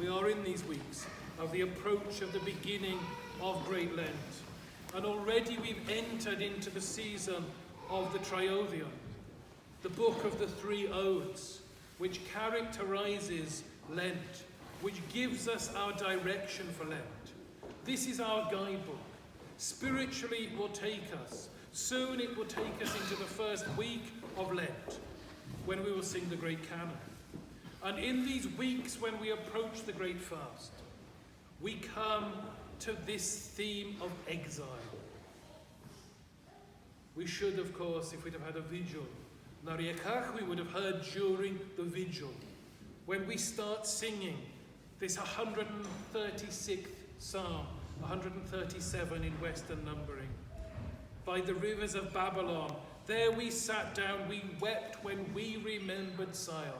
We are in these weeks of the approach of the beginning of Great Lent. And already we've entered into the season of the Triodion, the book of the three odes, which characterizes Lent, which gives us our direction for Lent. This is our guidebook. Spiritually, it will take us. Soon it will take us into the first week of Lent, when we will sing the great canon. And in these weeks when we approach the great fast, we come to this theme of exile. We should, of course, if we'd have had a vigil, Nariakach, we would have heard during the vigil, when we start singing this 136th Psalm, 137 in Western numbering. By the rivers of Babylon, there we sat down, we wept when we remembered Sion.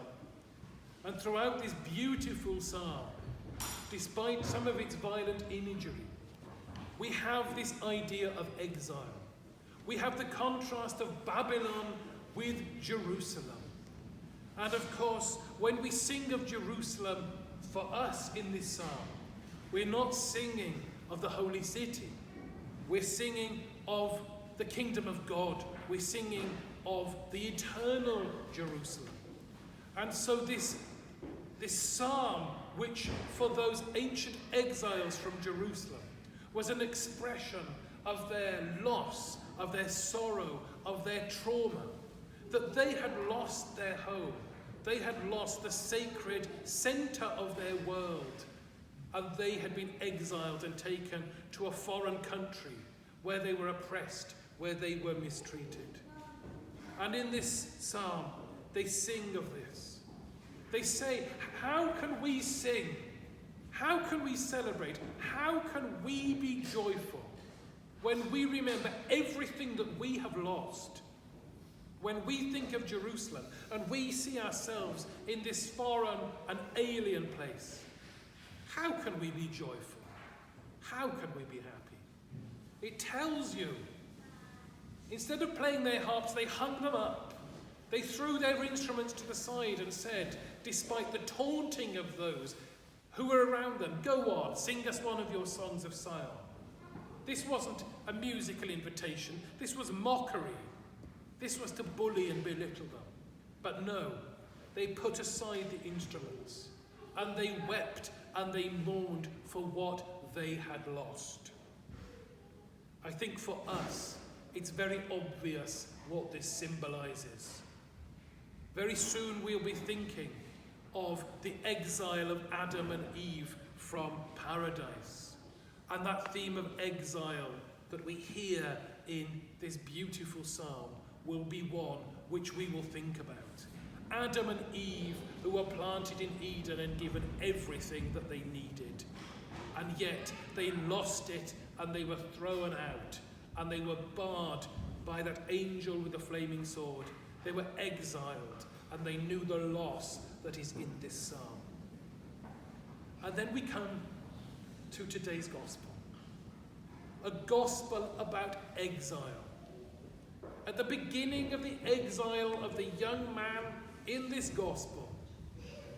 And throughout this beautiful psalm, despite some of its violent imagery, we have this idea of exile. We have the contrast of Babylon with Jerusalem. And of course, when we sing of Jerusalem, for us in this psalm, we're not singing of the holy city. We're singing of the kingdom of God. We're singing of the eternal Jerusalem. And so this psalm, which for those ancient exiles from Jerusalem was an expression of their loss, of their sorrow, of their trauma, that they had lost their home. They had lost the sacred center of their world, and they had been exiled and taken to a foreign country where they were oppressed, where they were mistreated. And in this psalm, they sing of this. They say, how can we sing? How can we celebrate? How can we be joyful when we remember everything that we have lost? When we think of Jerusalem and we see ourselves in this foreign and alien place, how can we be joyful? How can we be happy? It tells you, instead of playing their harps, they hung them up. They threw their instruments to the side and said, despite the taunting of those who were around them, go on, sing us one of your songs of Sion. This wasn't a musical invitation. This was mockery. This was to bully and belittle them. But no, they put aside the instruments and they wept and they mourned for what they had lost. I think for us, it's very obvious what this symbolizes. Very soon we'll be thinking of the exile of Adam and Eve from paradise. And that theme of exile that we hear in this beautiful psalm will be one which we will think about. Adam and Eve, who were planted in Eden and given everything that they needed. And yet they lost it and they were thrown out and they were barred by that angel with the flaming sword. They were exiled and they knew the loss that is in this psalm. And then we come to today's gospel. A gospel about exile. At the beginning of the exile of the young man in this gospel,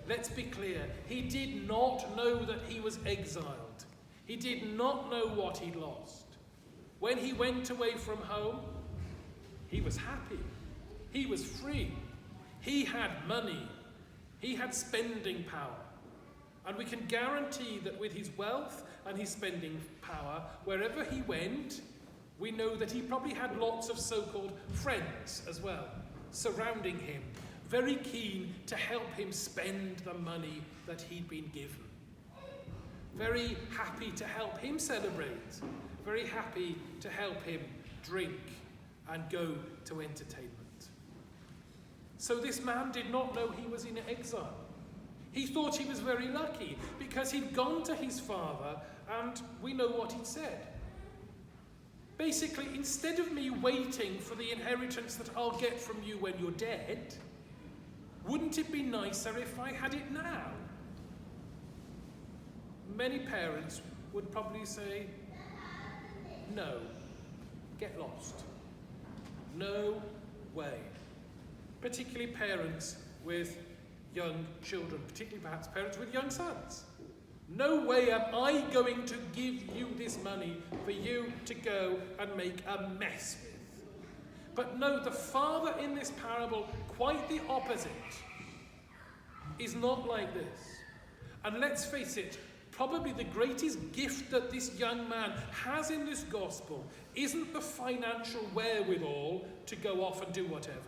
let's be clear, he did not know that he was exiled. He did not know what he'd lost. When he went away from home, he was happy. He was free. He had money. He had spending power. And we can guarantee that with his wealth and his spending power, wherever he went, we know that he probably had lots of so-called friends as well, surrounding him, very keen to help him spend the money that he'd been given. Very happy to help him celebrate, very happy to help him drink and go to entertainment. So this man did not know he was in exile. He thought he was very lucky because he'd gone to his father and we know what he'd said. Basically, instead of me waiting for the inheritance that I'll get from you when you're dead, wouldn't it be nicer if I had it now? Many parents would probably say, no, get lost. No way. Particularly parents with young children, particularly perhaps parents with young sons. No way am I going to give you this money for you to go and make a mess with. But no, the father in this parable, quite the opposite, is not like this. And let's face it, probably the greatest gift that this young man has in this gospel isn't the financial wherewithal to go off and do whatever.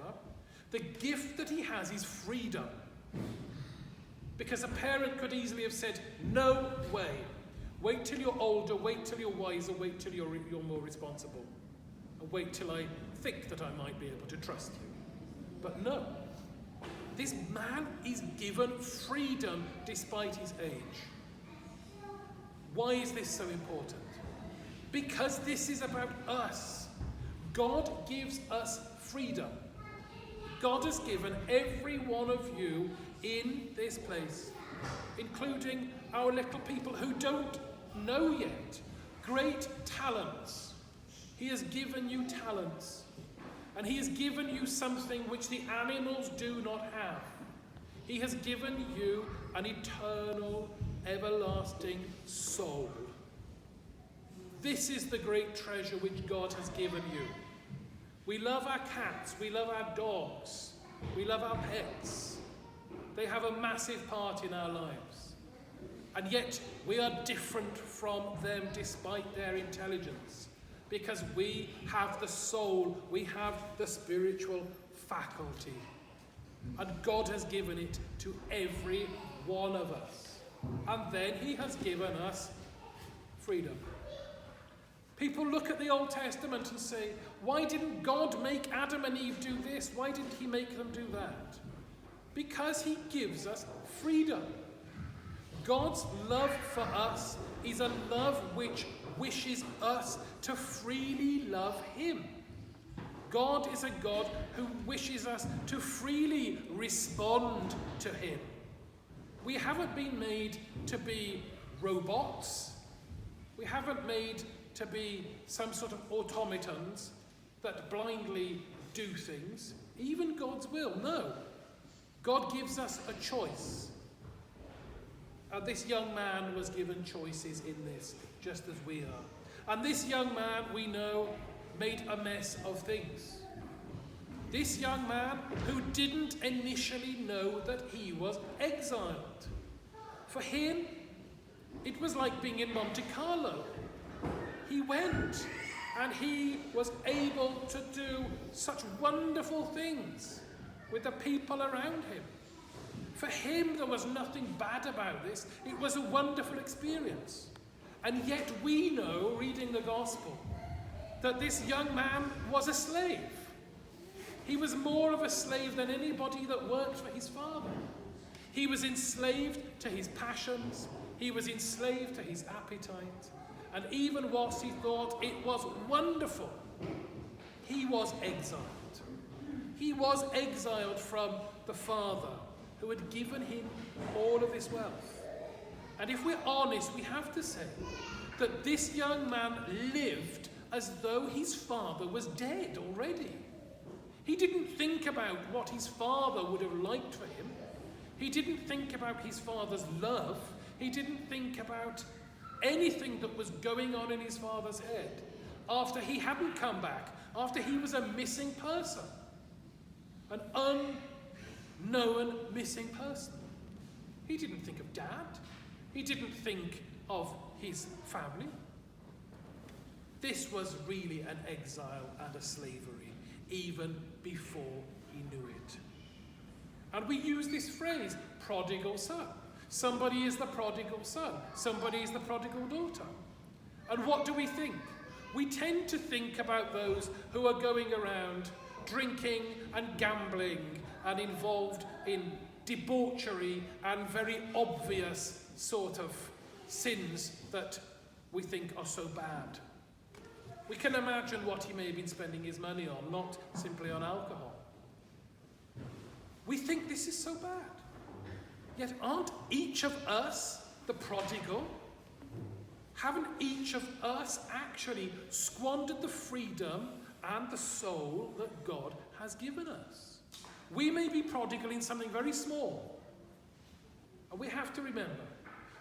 The gift that he has is freedom. Because a parent could easily have said, no way. Wait till you're older, wait till you're wiser, wait till you're more responsible. And wait till I think that I might be able to trust you. But no. This man is given freedom despite his age. Why is this so important? Because this is about us. God gives us freedom. God has given every one of you in this place, including our little people who don't know yet, great talents. He has given you talents. And he has given you something which the animals do not have. He has given you an eternal, everlasting soul. This is the great treasure which God has given you. We love our cats, we love our dogs, we love our pets. They have a massive part in our lives. And yet we are different from them despite their intelligence. Because we have the soul, we have the spiritual faculty. And God has given it to every one of us. And then he has given us freedom. People look at the Old Testament and say, why didn't God make Adam and Eve do this? Why didn't he make them do that? Because he gives us freedom. God's love for us is a love which wishes us to freely love him. God is a God who wishes us to freely respond to him. We haven't been made to be robots. We haven't made to be some sort of automatons that blindly do things. Even God's will, no. God gives us a choice. And this young man was given choices in this, just as we are. And this young man, we know, made a mess of things. This young man who didn't initially know that he was exiled. For him, it was like being in Monte Carlo. He went and he was able to do such wonderful things with the people around him. For him, there was nothing bad about this. It was a wonderful experience. And yet we know, reading the gospel, that this young man was a slave. He was more of a slave than anybody that worked for his father. He was enslaved to his passions. He was enslaved to his appetite. And even whilst he thought it was wonderful, he was exiled. He was exiled from the father who had given him all of this wealth. And if we're honest, we have to say that this young man lived as though his father was dead already. He didn't think about what his father would have liked for him. He didn't think about his father's love. He didn't think about anything that was going on in his father's head after he hadn't come back, after he was a missing person, an unknown missing person. He didn't think of dad. He didn't think of his family. This was really an exile and a slavery, even before he knew it. And we use this phrase, prodigal son. Somebody is the prodigal son. Somebody is the prodigal daughter. And what do we think? We tend to think about those who are going around drinking and gambling and involved in debauchery and very obvious sort of sins that we think are so bad. We can imagine what he may have been spending his money on, not simply on alcohol. We think this is so bad. Yet aren't each of us the prodigal? Haven't each of us actually squandered the freedom and the soul that God has given us? We may be prodigal in something very small. And we have to remember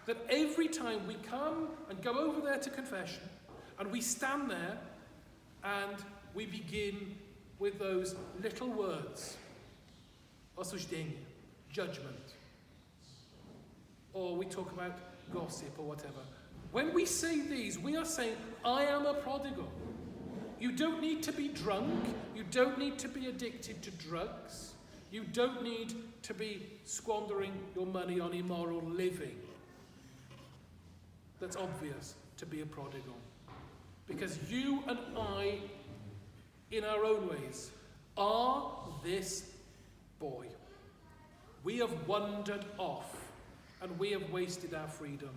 that every time we come and go over there to confession, and we stand there and we begin with those little words, osуждение, judgment, or we talk about gossip or whatever. When we say these, we are saying, I am a prodigal. You don't need to be drunk. You don't need to be addicted to drugs. You don't need to be squandering your money on immoral living. That's obvious to be a prodigal. Because you and I, in our own ways, are this boy. We have wandered off and we have wasted our freedom.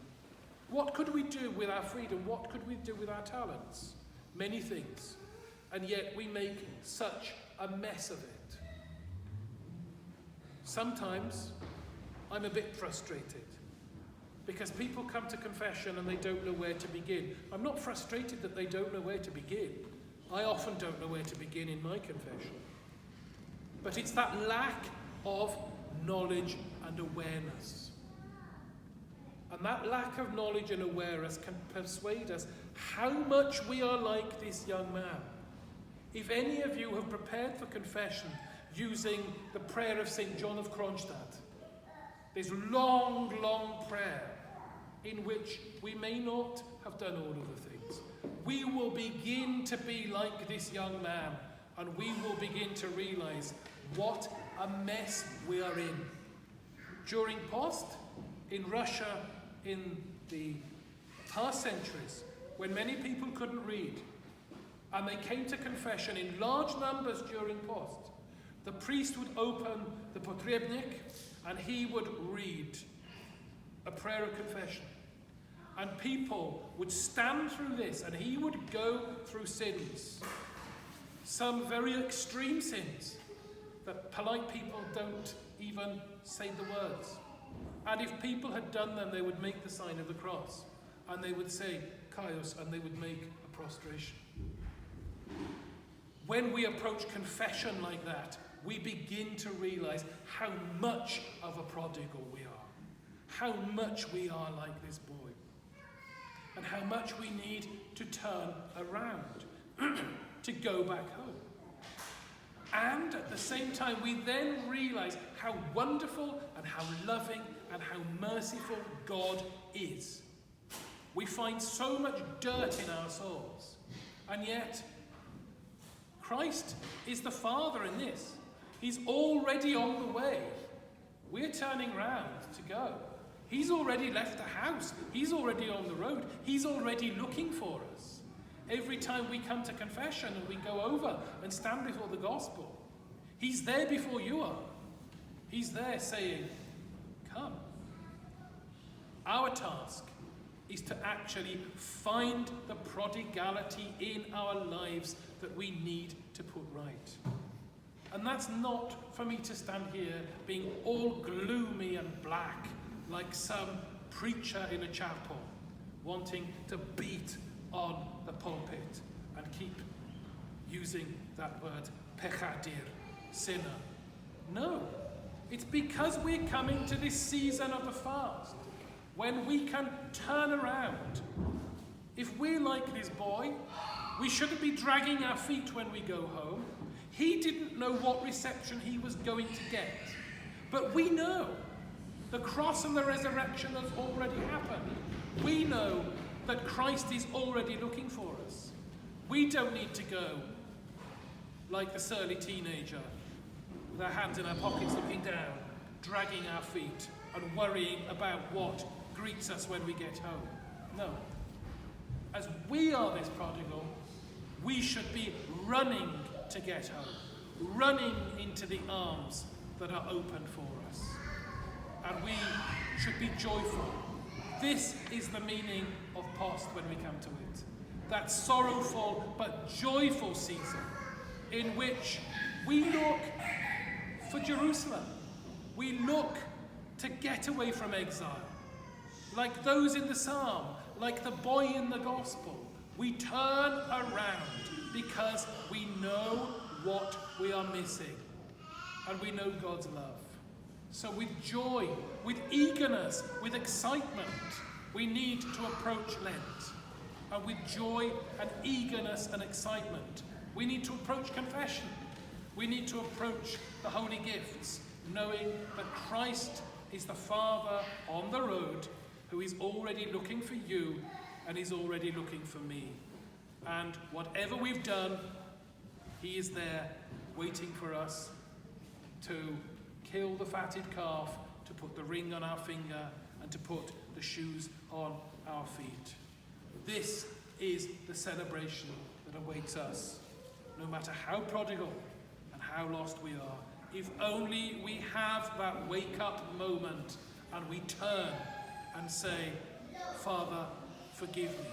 What could we do with our freedom? What could we do with our talents? Many things. And yet we make such a mess of it. Sometimes I'm a bit frustrated because people come to confession and they don't know where to begin. I'm not frustrated that they don't know where to begin. I often don't know where to begin in my confession. But it's that lack of knowledge and awareness. And that lack of knowledge and awareness can persuade us how much we are like this young man. If any of you have prepared for confession using the prayer of St. John of Kronstadt, this long, long prayer in which we may not have done all of the things, we will begin to be like this young man, and we will begin to realize what a mess we are in. During Post, in Russia, in the past centuries, when many people couldn't read, and they came to confession in large numbers during Post, the priest would open the potrebnik and he would read a prayer of confession. And people would stand through this and he would go through sins. Some very extreme sins that polite people don't even say the words. And if people had done them, they would make the sign of the cross. And they would say, Kaios, and they would make a prostration. When we approach confession like that, we begin to realize how much of a prodigal we are. How much we are like this boy. And how much we need to turn around, to go back home. And at the same time, we then realize how wonderful and how loving and how merciful God is. We find so much dirt in our souls, and yet Christ is the Father in this. He's already on the way. We're turning round to go. He's already left the house. He's already on the road. He's already looking for us. Every time we come to confession and we go over and stand before the gospel, he's there before you are. He's there saying, come. Our task is to actually find the prodigality in our lives that we need to put right. And that's not for me to stand here being all gloomy and black like some preacher in a chapel wanting to beat on the pulpit and keep using that word pechadir, sinner. No, it's because we're coming to this season of the fast when we can turn around. If we're like this boy, we shouldn't be dragging our feet when we go home. He didn't know what reception he was going to get. But we know the cross and the resurrection has already happened. We know that Christ is already looking for us. We don't need to go like the surly teenager with our hands in our pockets looking down, dragging our feet and worrying about what greets us when we get home. No. As we are this prodigal, we should be running to get home, running into the arms that are open for us. And we should be joyful. This is the meaning of Post when we come to it. That sorrowful but joyful season in which we look for Jerusalem. We look to get away from exile. Like those in the psalm, like the boy in the gospel, we turn around because we know what we are missing. And we know God's love. So with joy, with eagerness, with excitement, we need to approach Lent. And with joy and eagerness and excitement, we need to approach confession. We need to approach the holy gifts, knowing that Christ is the Father on the road who is already looking for you and is already looking for me. And whatever we've done, he is there waiting for us to kill the fatted calf, to put the ring on our finger, and to put the shoes on our feet. This is the celebration that awaits us, no matter how prodigal and how lost we are. If only we have that wake-up moment and we turn and say, Father, forgive me.